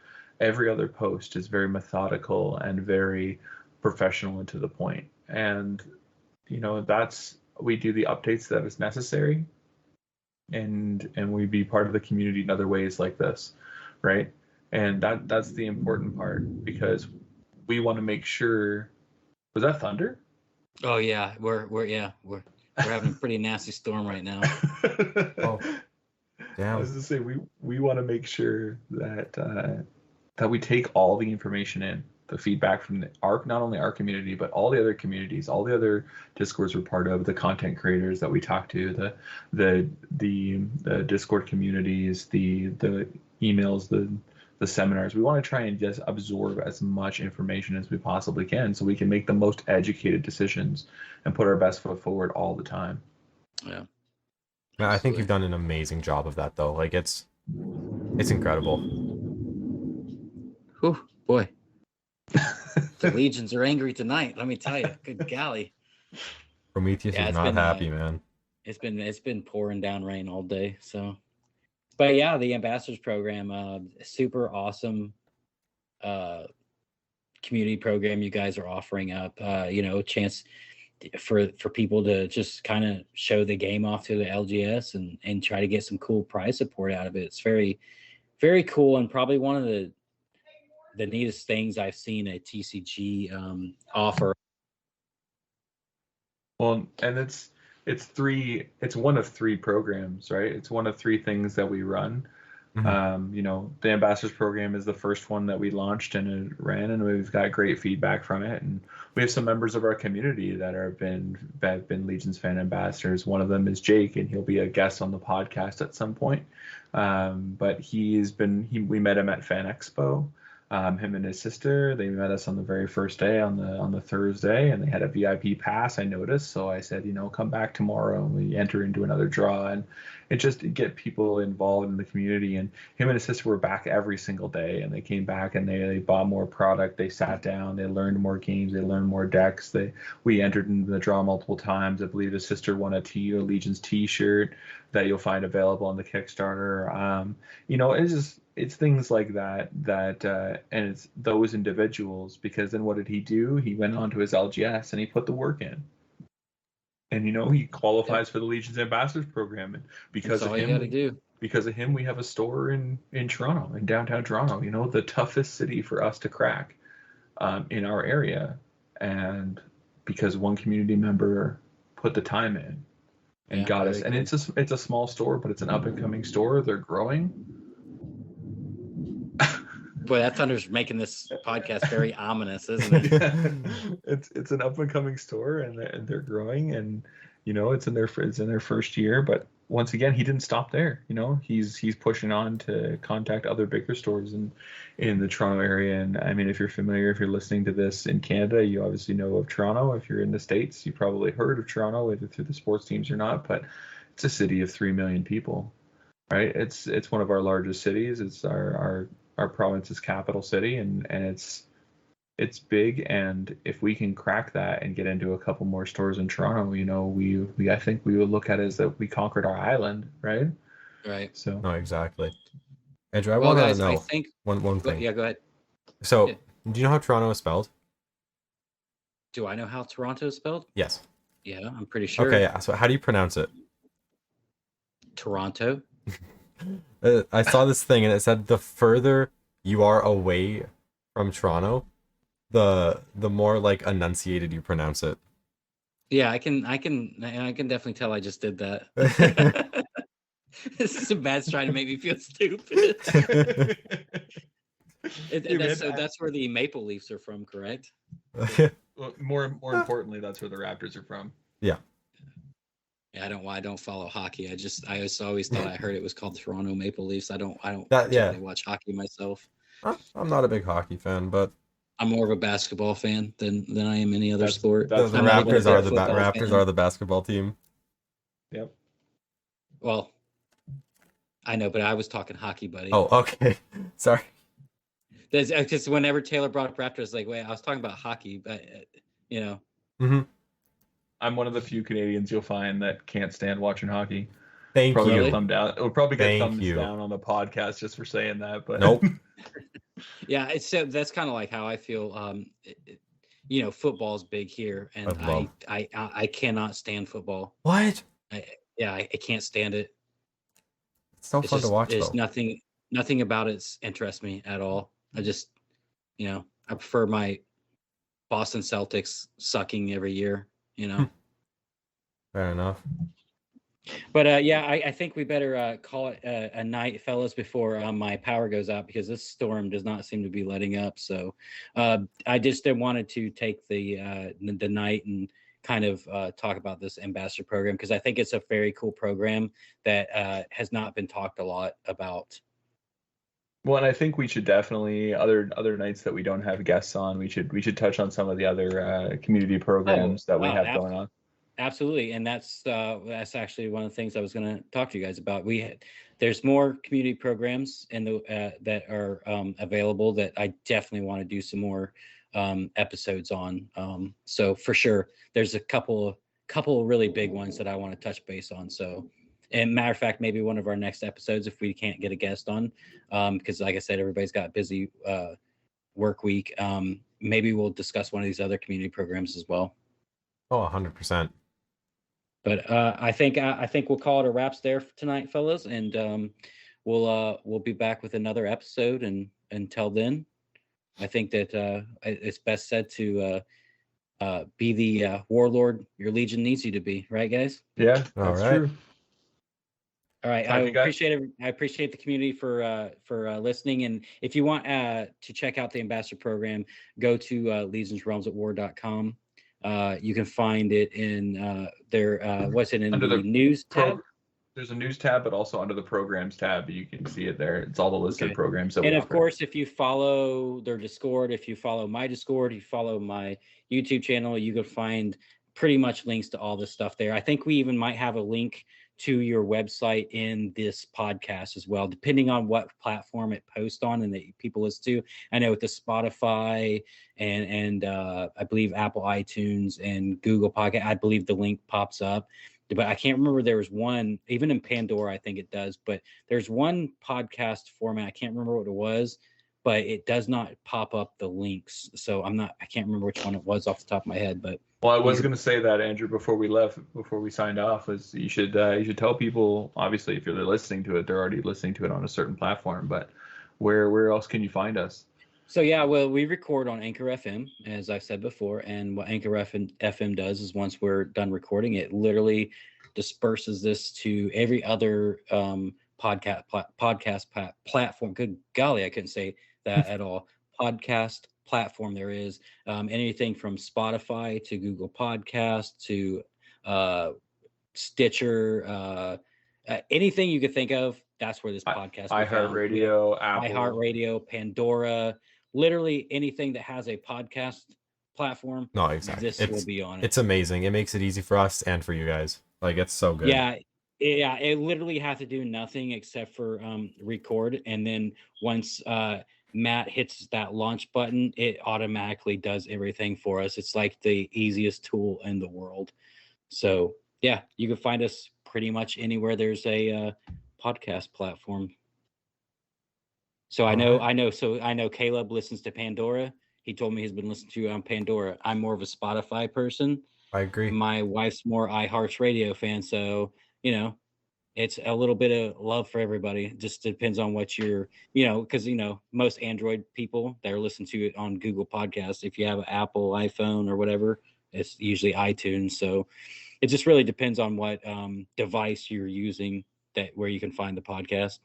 every other post is very methodical and very professional and to the point. And, you know, we do the updates that is necessary, and we be part of the community in other ways like this, right? And that's the important part, because we want to make sure. Was that thunder? Oh yeah, we're having a pretty nasty storm right now. Oh, damn. I was to say we want to make sure that we take all the information in, the feedback from not only our community, but all the other communities, all the other Discords we're part of, the content creators that we talk to, the Discord communities, the emails, the seminars. We want to try and just absorb as much information as we possibly can, so we can make the most educated decisions and put our best foot forward all the time. Yeah. I think you've done an amazing job of that, though. Like it's incredible. Whew, boy. The Legions are angry tonight, let me tell you. Good golly. Prometheus is not happy, man. It's been pouring down rain all day, so. But yeah, the ambassadors program, super awesome community program you guys are offering up. You know, chance for people to just kind of show the game off to the LGS and try to get some cool prize support out of it. It's very, very cool, and probably one of the neatest things I've seen a TCG offer. Well, and it's one of 3 programs, right? It's one of 3 things that we run. You know, the ambassadors program is the first one that we launched and it ran, and we've got great feedback from it. And we have some members of our community that have been Legions fan ambassadors. One of them is Jake, and he'll be a guest on the podcast at some point. But we met him at Fan Expo. Him and his sister, they met us on the very first day on the Thursday, and they had a VIP pass. I noticed, so I said, come back tomorrow, and we enter into another draw, and it just to get people involved in the community. And him and his sister were back every single day, and they came back and they bought more product. They sat down, they learned more games, they learned more decks. We entered into the draw multiple times. I believe his sister won a Legion's T-shirt that you'll find available on the Kickstarter. It's things like that and it's those individuals, because then what did he do? He went on to his LGS and he put the work in, and he qualifies for the Legion's Ambassadors program, and because That's of all you him, gotta do. because of him, we have a store in Toronto, in downtown Toronto. The toughest city for us to crack in our area, and because one community member put the time in and got us. And cool. it's a small store, but it's an up and coming store. They're growing. Boy, that thunder's making this podcast very ominous, isn't it? Yeah. It's an up and coming store, and they're growing, and it's in their first year. But once again, he didn't stop there. He's pushing on to contact other bigger stores in the Toronto area. And I mean, if you're listening to this in Canada, you obviously know of Toronto. If you're in the States, you probably heard of Toronto, whether through the sports teams or not. But it's a city of 3 million people, right? It's one of our largest cities. It's our province's capital city, and it's big. And if we can crack that and get into a couple more stores in Toronto, we I think we would look at it as that we conquered our island, right? Right. So No, exactly. Andrew, I want to know I think one thing. Yeah, go ahead. So, do you know how Toronto is spelled? Do I know how Toronto is spelled? Yes. Yeah, I'm pretty sure. Okay, yeah. So how do you pronounce it? Toronto. I saw this thing and it said the further you are away from Toronto, the more like enunciated you pronounce it. Yeah, I can definitely tell I just did that. This is Matt's trying to make me feel stupid. That's where the Maple Leafs are from, correct? Well, more importantly, that's where the Raptors are from. Yeah. Yeah, I don't follow hockey. I always thought I heard it was called Toronto Maple Leafs. I don't watch hockey myself. I'm not a big hockey fan, but I'm more of a basketball fan than I am any other sport. The Raptors are the basketball team. Yep. Well, I know, but I was talking hockey, buddy. Oh, okay. Sorry. Because whenever Taylor brought up Raptors, like, wait, I was talking about hockey, but Mm-hmm. I'm one of the few Canadians you'll find that can't stand watching hockey. Thank you. It'll probably get thumbs down on the podcast just for saying that, but nope. Yeah, that's kind of like how I feel. Football's big here, and I cannot stand football. What? I can't stand it. It's so fun to watch. There's nothing about it interests me at all. I just, I prefer my Boston Celtics sucking every year. Fair enough. But I think we better call it a night, fellas, before my power goes out, because this storm does not seem to be letting up. So I just wanted to take the night and kind of talk about this ambassador program, because I think it's a very cool program that has not been talked a lot about. Well, and I think we should definitely other nights that we don't have guests on, we should touch on some of the other community programs that we have going on. Absolutely, and that's actually one of the things I was going to talk to you guys about. There's more community programs that are available that I definitely want to do some more episodes on. So for sure, there's a couple of really big ones that I want to touch base on. So, and matter of fact, maybe one of our next episodes, if we can't get a guest on, because like I said, everybody's got busy work week. Maybe we'll discuss one of these other community programs as well. Oh, 100%. But I think we'll call it a wraps there for tonight, fellas, and we'll be back with another episode. And until then, I think that it's best said to be the warlord your legion needs you to be, right, guys? Yeah, that's true. All right, I appreciate the community for listening. And if you want to check out the ambassador program, go to legionsrealmsatwar.com. You can find it in their in the news tab. There's a news tab, but also under the programs tab, you can see it there. It's all the listed Okay. programs that we And of offer. course, if you follow their Discord, if you follow my Discord, you follow my YouTube channel, you can find pretty much links to all this stuff there. I think we even might have a link to your website in this podcast as well, depending on what platform it posts on and that people listen to. I know with the Spotify and I believe Apple iTunes and Google Podcast, I believe the link pops up. But I can't remember, there was one, even in Pandora, I think it does, but there's one podcast format, I can't remember what it was, but it does not pop up the links. So I can't remember which one it was off the top of my head, but. Well, I was going to say that, Andrew, before we signed off, is you should tell people, obviously, if they're listening to it, they're already listening to it on a certain platform, but where else can you find us? So yeah, well, we record on Anchor FM, as I've said before, and what Anchor FM does is once we're done recording, it literally disperses this to every other podcast platform. Good golly, I couldn't say that at all. Podcast platform there is, anything from Spotify to Google Podcast to Stitcher, anything you could think of. That's where this podcast. iHeartRadio, Apple, iHeartRadio, Pandora. Literally anything that has a podcast platform. No, exactly. This will be on it. It's amazing. It makes it easy for us and for you guys. Like, it's so good. Yeah. It literally has to do nothing except for record, and then once Matt hits that launch button, it automatically does everything for us. It's like the easiest tool in the world. So yeah, you can find us pretty much anywhere there's a podcast platform. So I know Caleb listens to Pandora. He told me he's been listening to you on Pandora. I'm more of a Spotify person. I agree. My wife's more iHeartRadio fan. So, it's a little bit of love for everybody. It just depends on what you're, because, most Android people, they're listening to it on Google Podcasts. If you have an Apple iPhone or whatever, it's usually iTunes. So it just really depends on what device you're using where you can find the podcast.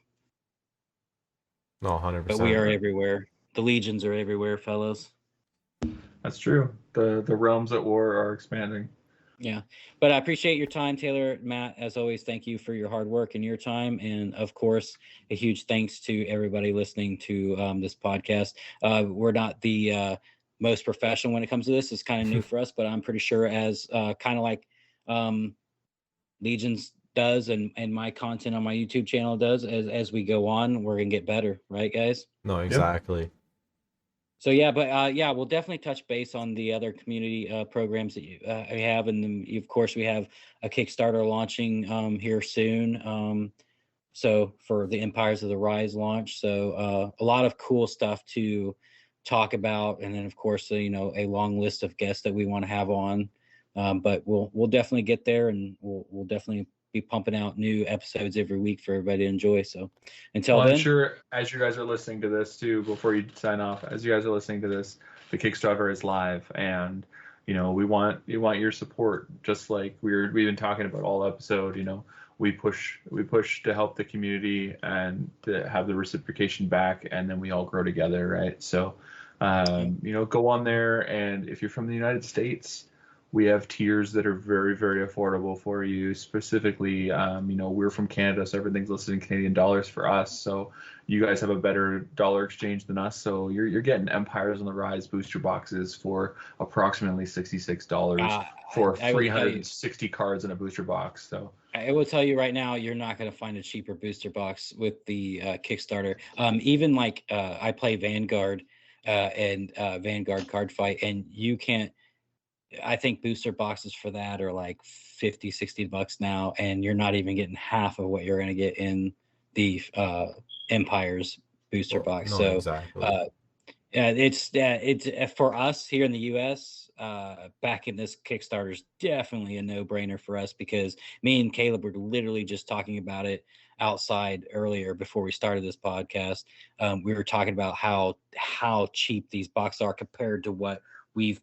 No, 100%. But we are everywhere. The legions are everywhere, fellows. That's true. The realms at war are expanding. Yeah. But I appreciate your time, Taylor. Matt, as always, thank you for your hard work and your time. And of course, a huge thanks to everybody listening to this podcast. We're not the most professional when it comes to this. It's kind of new for us, but I'm pretty sure as kind of like Legions does and my content on my YouTube channel does, as we go on, we're gonna get better, right, guys? No, exactly. Yep. So yeah, but we'll definitely touch base on the other community programs that you have, and then of course we have a Kickstarter launching here soon. So for the Empires of the Rise launch, so a lot of cool stuff to talk about, and then of course a long list of guests that we want to have on. But we'll definitely get there, and we'll definitely be pumping out new episodes every week for everybody to enjoy. So until then, I'm sure as you guys are listening to this too, before you sign off, as you guys are listening to this, the Kickstarter is live, and we want your support, just like we've been talking about all episode. We push to help the community and to have the reciprocation back, and then we all grow together, right? So go on there, and if you're from the United States, we have tiers that are very, very affordable for you. Specifically, we're from Canada, so everything's listed in Canadian dollars for us. So you guys have a better dollar exchange than us. So you're getting Empires on the Rise booster boxes for approximately $66 for 360 cards in a booster box. So I will tell you right now, you're not going to find a cheaper booster box with the Kickstarter. Even like I play Vanguard and Vanguard card fight, and you can't. I think booster boxes for that are like $50-$60 now, and you're not even getting half of what you're going to get in the Empire's booster box. No, so exactly. it's for us here in the US, back in this Kickstarter is definitely a no-brainer for us, because me and Caleb were literally just talking about it outside earlier before we started this podcast. We were talking about how cheap these boxes are compared to what we've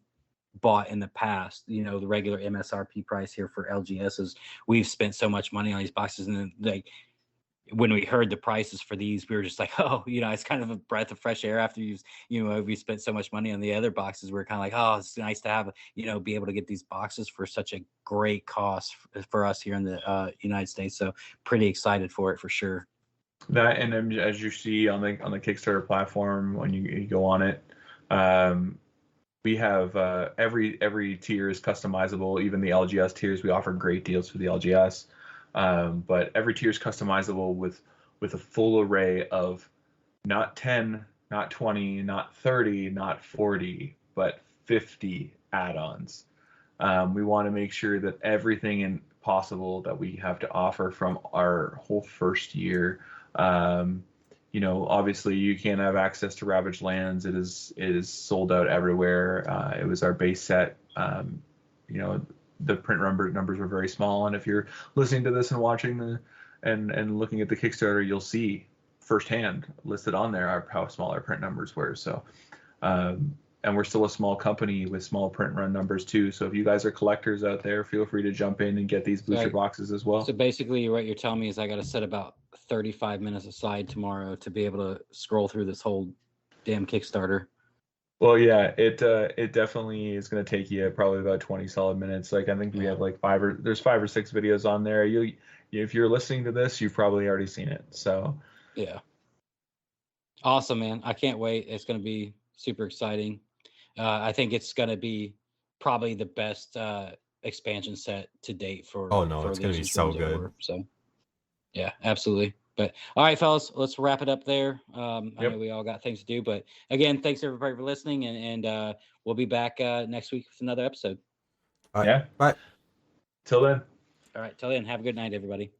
bought in the past. The regular MSRP price here for LGSs, we've spent so much money on these boxes, and then when we heard the prices for these, we were just like, oh, it's kind of a breath of fresh air after we spent so much money on the other boxes. We're kind of like, oh, it's nice to have, be able to get these boxes for such a great cost for us here in the United States. So pretty excited for it for sure. That, and then as you see on the Kickstarter platform when you go on it, we have every tier is customizable. Even the LGS tiers, we offer great deals for the LGS. But every tier is customizable with a full array of not 10, not 20, not 30, not 40, but 50 add-ons. We want to make sure that everything possible that we have to offer from our whole first year. Obviously you can't have access to Ravaged Lands. It is sold out everywhere. It was our base set. The print numbers were very small, and if you're listening to this and watching and looking at the Kickstarter, you'll see firsthand listed on there how small our print numbers were. So, and we're still a small company with small print run numbers too. So if you guys are collectors out there, feel free to jump in and get these booster boxes as well. So basically what you're telling me is I got to set about 35 minutes aside tomorrow to be able to scroll through this whole damn Kickstarter. Well, yeah, it definitely is going to take you probably about 20 solid minutes. Like I think we have like 5 or 6 videos on there. If you're listening to this, you've probably already seen it. So yeah, awesome, man. I can't wait. It's going to be super exciting. I think it's going to be probably the best expansion set to date for. Oh no, it's going to be so good. So yeah, absolutely. But all right, fellas, let's wrap it up there. I know we all got things to do, but again, thanks everybody for listening, and we'll be back next week with another episode. Yeah. Bye. Till then. All right. Till then, have a good night, everybody.